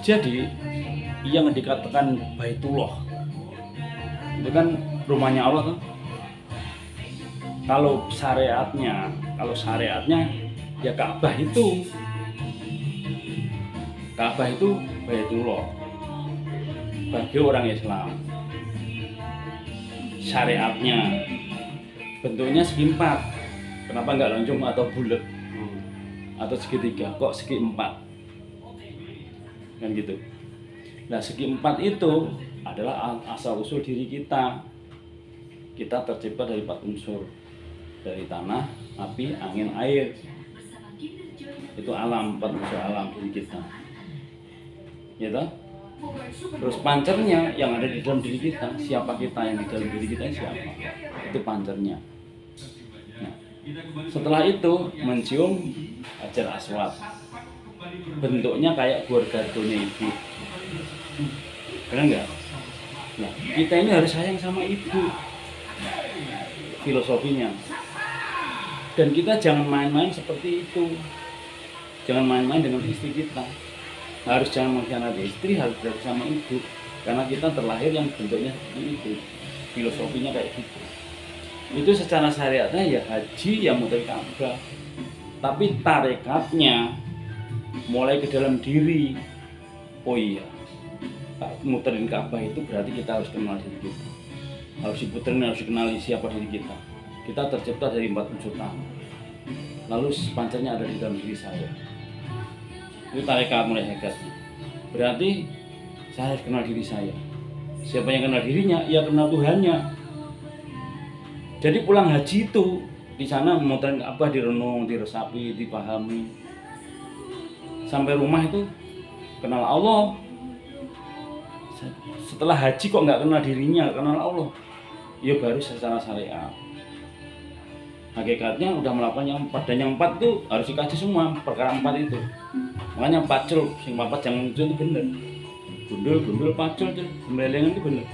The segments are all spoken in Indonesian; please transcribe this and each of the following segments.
Jadi yang dikatakan Baitullah itu kan rumahnya Allah tuh. Kalau syariatnya ya Ka'bah itu Baitullah bagi orang Islam. Syariatnya bentuknya segi empat. Kenapa nggak lonjong atau bulat atau segitiga? Kok segi empat? Kan gitu. Nah, segi empat itu adalah asal usul diri kita. Kita tercipta dari 4 unsur, dari tanah, api, angin, air. Itu alam, 4 unsur alam diri kita. Ya toh? Terus pancernya yang ada di dalam diri kita, siapa kita yang di dalam diri kita siapa? Itu pancernya. Nah, setelah itu mencium Hajar Aswad. Bentuknya kayak borgadonya ibu. Benar nggak? Nah, kita ini harus sayang sama ibu. Filosofinya. Dan kita jangan main-main seperti itu. Jangan main-main dengan istri kita. Harus jangan mengkhianati istri, harus berarti sama ibu. Karena kita terlahir yang bentuknya seperti itu. Filosofinya kayak gitu. Itu secara syariatnya ya haji yang muter Ka'bah. Tapi tarekatnya mulai ke dalam diri. Oh iya, muterin Ka'bah itu berarti kita harus kenal diri kita. Harus diputerin, harus dikenali siapa diri kita. Kita tercipta dari 4 unsur tanah. Lalu pancernya ada di dalam diri saya. Itu tarekat mulai hakikatnya. Berarti saya harus kenal diri saya. Siapa yang kenal dirinya, ya kenal Tuhannya. Jadi pulang haji itu di sana memuterin Ka'bah, direnung, diresapi, dipahami. Sampai rumah itu kenal Allah. Setelah haji kok nggak kenal dirinya, kenal Allah, ya baru secara syariat. Hakikatnya udah melakukan yang 4, dan yang 4 itu harus dikaji semua, perkara 4 itu. Makanya pacul, sing 4 jangan itu bener. Gundul, pacul, gembelengan itu bener.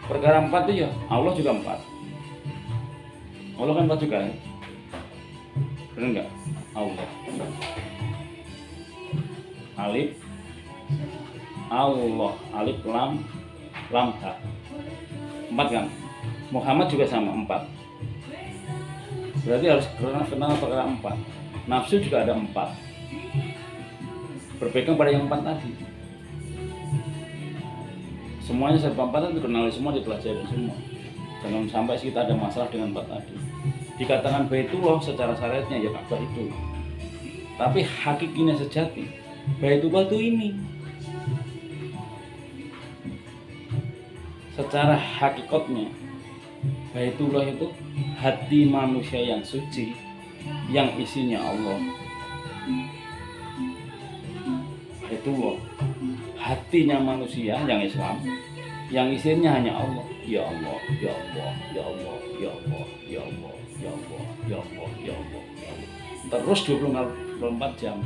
Perkara 4 itu ya, Allah juga 4. Allah kan 4 juga ya? Bener nggak? Allah. Alif, Allah, alif, lam ha. 4 kan? Muhammad juga sama 4. Berarti harus kenal perkara 4. Nafsu juga ada 4. Berpegang pada yang 4 tadi. Semuanya serba 4 itu dikenali semua, dipelajari semua. Jangan sampai kita ada masalah dengan 4 tadi. Dikatakan Baitullah secara syariatnya ya Ka'bah itu. Tapi hakikinya sejati Baitullah itu ini. Secara hakikatnya Baitullah itu hati manusia yang suci, yang isinya Allah. Baitullah hatinya manusia yang Islam, yang isinya hanya Allah. Ya Allah, ya Allah, ya Allah, ya Allah, ya Allah, ya Allah, ya Allah, ya Allah, ya Allah. Terus 24 jam.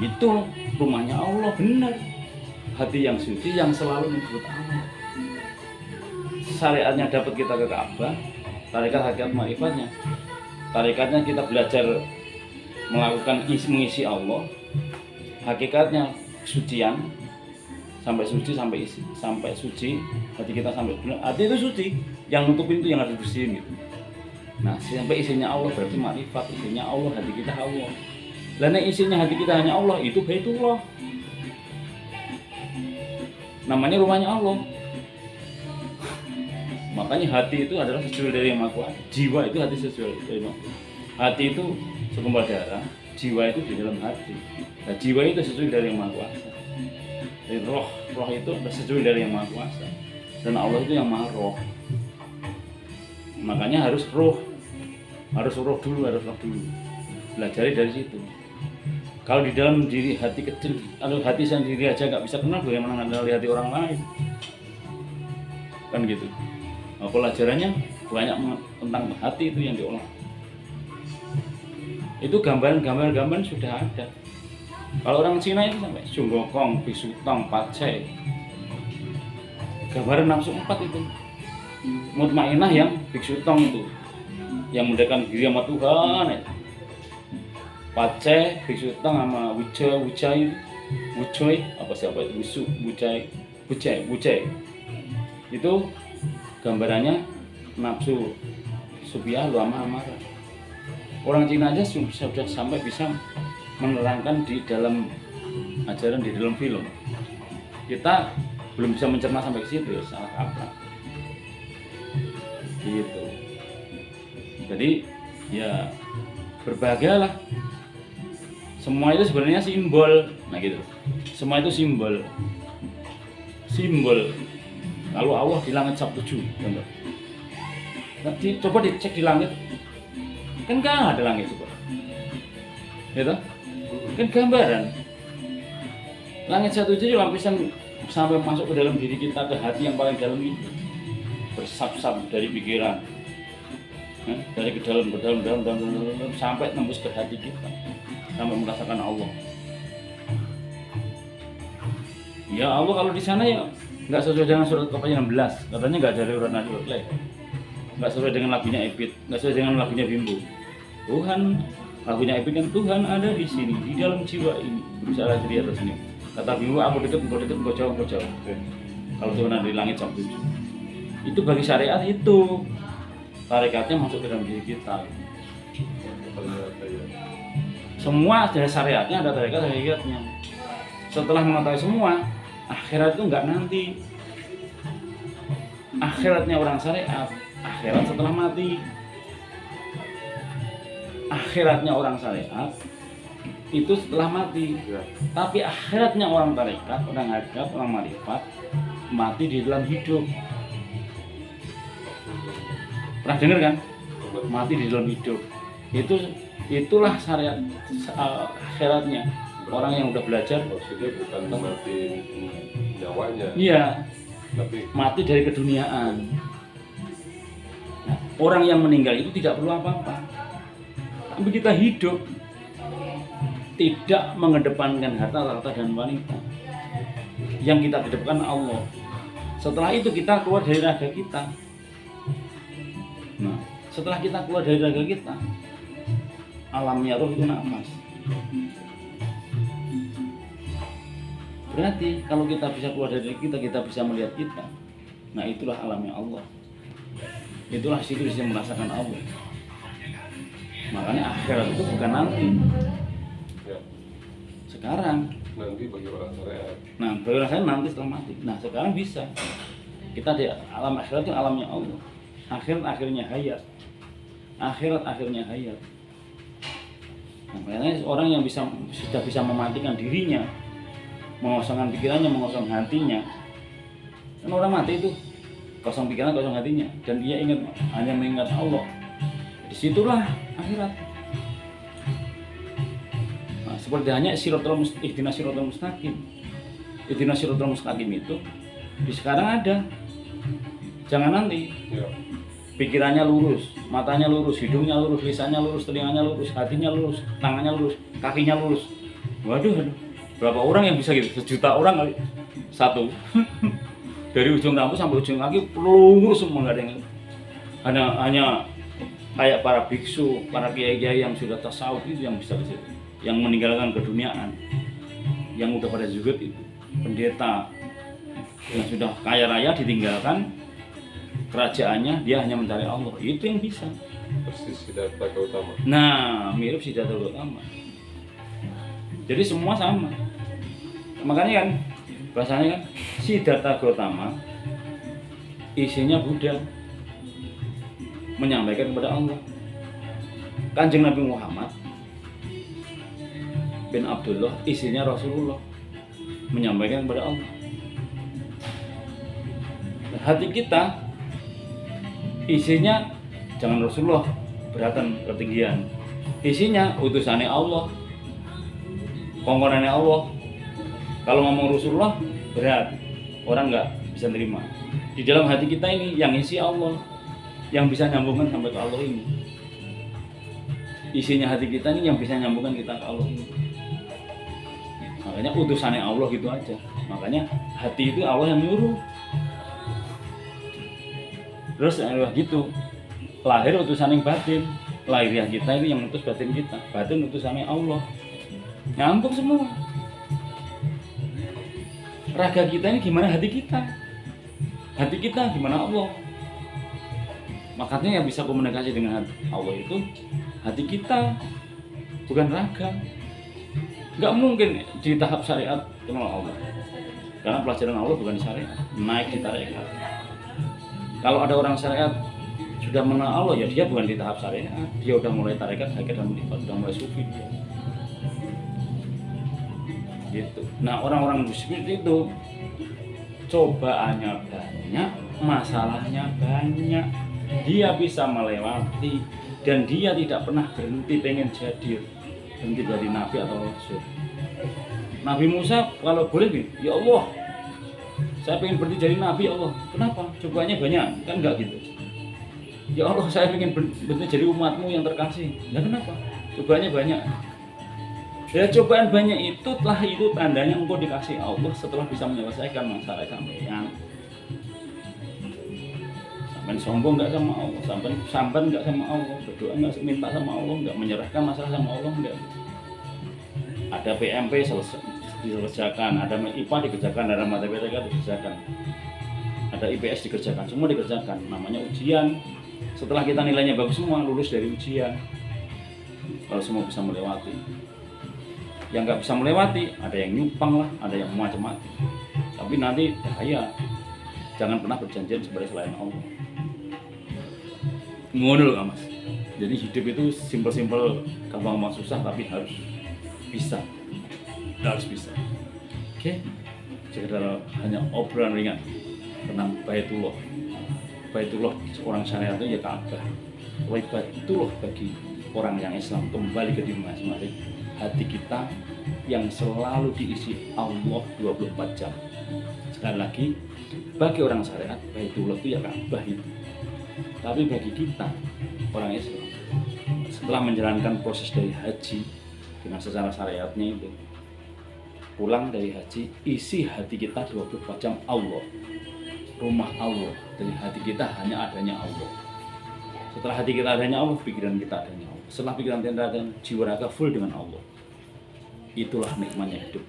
Itu rumahnya Allah, benar. Hati yang suci yang selalu menyebut Allah. Syariatnya dapat kita ke Ka'bah, tarekat hakikat ma'rifatnya. Tarikatnya kita belajar melakukan mengisi Allah. Hakikatnya kesucian, sampai suci, sampai suci hati kita, sampai benar. Hati itu suci, yang nutupin itu yang harus bersihin gitu. Nah, sampai isinya Allah berarti ma'rifat, isinya Allah, hati kita Allah. Lainnya isinya hati kita hanya Allah, itu Baitullah. Namanya rumahnya Allah. Makanya hati itu adalah sesuai dari Yang Maha Kuasa. Jiwa itu hati sesuai dari Maha Kuasa. Hati itu segumpal darah, jiwa itu di dalam hati. Nah, jiwa itu sesuai dari Yang Maha Kuasa. Jadi roh itu sesuai dari Yang Maha Kuasa. Dan Allah itu yang Maha Roh. Makanya harus roh dulu. Belajari dari situ. Kalau di dalam diri hati kecil, atau hati sendiri aja nggak bisa kenal, bagaimana mengenali hati orang lain? Kan gitu. Nah, pelajarannya banyak tentang hati itu yang diolah. Itu gambar-gambar sudah ada. Kalau orang Cina itu sampai Sunggokong, Bisutong, Pacai, gambaran nafsu 4 itu. Mutmainah yang Bisutong itu, yang mendekatkan diri sama Tuhan. Pacai, Bisutong sama Wijaya wucoy, apa siapa itu, wusu, wucai. Itu gambarannya nafsu subiah lu amarah. Orang Cina aja sudah sampai bisa menerangkan di dalam ajaran, di dalam film. Kita belum bisa mencerna sampai ke situ, ya salah kaprah. Gitu. Jadi ya berbahagialah. Semua itu sebenarnya simbol. Nah gitu. Semua itu simbol. Kalau Allah di langit Sabtu 7, contoh. Nanti coba dicek di langit. Kan gak ada langit coba. Gitu. Kan gambaran. Langit Sabtu 7 lapisan sampai masuk ke dalam diri kita, ke hati yang paling dalam itu. Bersap-sap dari pikiran. Dari ke dalam sampai tembus ke hati kita. Sampai merasakan Allah. Ya Allah kalau di sana ya nggak sesuai dengan surat Al-Fatihah 16, katanya nggak ada urat nadi urat, nggak sesuai dengan lagunya Epit, nggak sesuai dengan lagunya Bimbo. Tuhan, lagunya Epit kan Tuhan ada di sini, di dalam jiwa ini, berusaha diri atas sini. Kata Bimbo, aku dekat, engkau jauh. Kalau Tuhan ada di langit Sabtu 7, itu bagi syariat itu, tarikatnya masuk ke dalam diri kita. Semua ada syariatnya, ada tarikat-tarikatnya. Setelah mengetahui semua, akhirat itu enggak nanti. Akhiratnya orang syariat, akhirat setelah mati. Akhiratnya orang syariat itu setelah mati. Ya. Tapi akhiratnya orang tarekat, orang hakikat, orang marifat mati di dalam hidup. Pernah dengar kan? Mati di dalam hidup. Itulah syariat akhiratnya. Orang yang udah belajar, maksudnya bukan mati nyawanya. Iya. Tapi mati dari keduniaan. Nah, orang yang meninggal itu tidak perlu apa-apa. Tapi kita hidup tidak mengedepankan harta dan wanita. Yang kita kedepankan Allah. Setelah itu kita keluar dari raga kita. Nah, setelah kita keluar dari raga kita, alamnya roh itu nafas. Berarti kalau kita bisa keluar dari kita bisa melihat kita. Nah itulah alamnya Allah. Itulah situ bisa merasakan Allah. Makanya akhirat itu bukan nanti. ya, Sekarang. nanti bagi orang syariat. Nah bagi orang syariat nanti setelah mati. Nah sekarang bisa. Kita di alam akhirat itu alamnya Allah. Akhirat akhirnya hayat. Akhirat akhirnya hayat. Nah, makanya orang yang sudah bisa mematikan dirinya, mengosongkan pikirannya, mengosongkan hatinya. Kan orang mati itu kosong pikiran, kosong hatinya, dan dia hanya mengingat Allah. Disitulah akhirat. Nah, seperti hanya ihdinas siratal mustaqim. Ihdinas siratal mustaqim itu di sekarang ada. Jangan nanti. Ya. Pikirannya lurus, matanya lurus, hidungnya lurus, lisannya lurus, telinganya lurus, hatinya lurus, tangannya lurus, kakinya lurus. Waduh. Berapa orang yang bisa gitu? 1 juta orang kali satu. Dari ujung rambut sampai ujung kaki lurus semua, nggak ada yang hanya kayak para biksu, para kiai-kiai yang sudah tasawuf itu yang bisa ke situ, yang meninggalkan keduniaan, yang udah pada zuhud itu, pendeta yang sudah kaya raya ditinggalkan kerajaannya, dia hanya mencari Allah, itu yang bisa. Persis Siddhartha Gautama. Nah, mirip Siddhartha Gautama. Jadi semua sama. Makanya kan bahasanya kan Siddhartha Gautama isinya Buddha menyampaikan kepada Allah. Kanjeng Nabi Muhammad bin Abdullah isinya Rasulullah menyampaikan kepada Allah. Hati kita isinya jangan Rasulullah, beratan ketinggian. Isinya utusannya Allah, kongkonannya Allah. Kalau ngomong Rasulullah berat, orang nggak bisa terima. Di dalam hati kita ini yang isi Allah, yang bisa nyambungkan sampai ke Allah ini. Isinya hati kita ini yang bisa nyambungkan kita ke Allah ini. Makanya utusannya Allah gitu aja. Makanya hati itu Allah yang nyuruh. Terus gitu, lahir utusan yang batin, lahiriah kita itu yang utus batin kita, batin utusannya Allah, nyambung semua. raga kita ini gimana hati kita. Hati kita gimana Allah. Makanya yang bisa komunikasi dengan Allah itu hati kita, bukan raga. Nggak mungkin di tahap syariat kenal Allah. Karena pelajaran Allah bukan di syariat, naik di tarekat. Kalau ada orang syariat sudah mengenal Allah, ya dia bukan di tahap syariat, dia udah mulai tarekat, hakikat dan murifat, udah mulai sufi dia. Gitu. Nah orang-orang seperti itu cobaannya banyak, masalahnya banyak, dia bisa melewati dan dia tidak pernah berhenti pengen jadi berhenti dari nabi atau rasul. Nabi Musa kalau boleh nih, ya Allah, saya pengen berhenti jadi nabi, ya Allah. Kenapa? Cobaannya banyak, kan enggak gitu. Ya Allah, saya pengen berhenti jadi umatmu yang terkasih. Ya kenapa? Cobaannya banyak. Ya cobaan banyak itu tandanya engkau dikasih Allah setelah bisa menyelesaikan masalah sampean. Sampean sombong nggak sama Allah, sampean nggak sama Allah, berdoa nggak minta sama Allah, nggak menyerahkan masalah sama Allah, nggak. Ada PMP dikerjakan, ada IPA dikerjakan, ada matematika dikerjakan, ada IPS dikerjakan, semua dikerjakan. Namanya ujian. Setelah kita nilainya bagus semua, lulus dari ujian, kalau semua bisa melewati. Yang nggak bisa melewati, ada yang nyumpang lah, ada yang macam-macam. Tapi nanti bahaya. Jangan pernah berjanjian sebagai selain Allah. Ngono loh Mas. Jadi hidup itu simpel-simpel, gampang-gampang susah, tapi harus bisa. Harus bisa. Oke. Sekedar hanya obrolan ringan tentang Baitullah. Baitullah orang syariat itu ya Ka'bah. Baitullah bagi orang yang Islam kembali ke diri masing-masing. Hati kita yang selalu diisi Allah 24 jam. Sekali lagi, bagi orang syariat, Baitullah itu ya Ka'bah itu. Tapi bagi kita, orang Islam, setelah menjalankan proses dari haji dengan secara syariatnya itu, pulang dari haji, isi hati kita 24 jam Allah. Rumah Allah, dari hati kita hanya adanya Allah. Setelah hati kita adanya Allah, pikiran kita adanya Allah. Setelah pikiran kita adanya, jiwa raga full dengan Allah. Itulah nikmatnya hidup.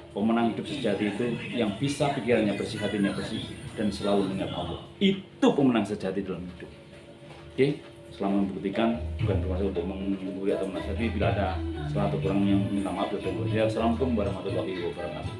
Pemenang hidup sejati itu yang bisa pikirannya bersih, hatinya bersih, dan selalu mengingat Allah. Itu pemenang sejati dalam hidup. Oke, selama membuktikan, bukan bermaksud untuk menggurui atau menasihati. Bila ada salah atau kurang yang minta maaf. Assalamualaikum warahmatullahi wabarakatuh.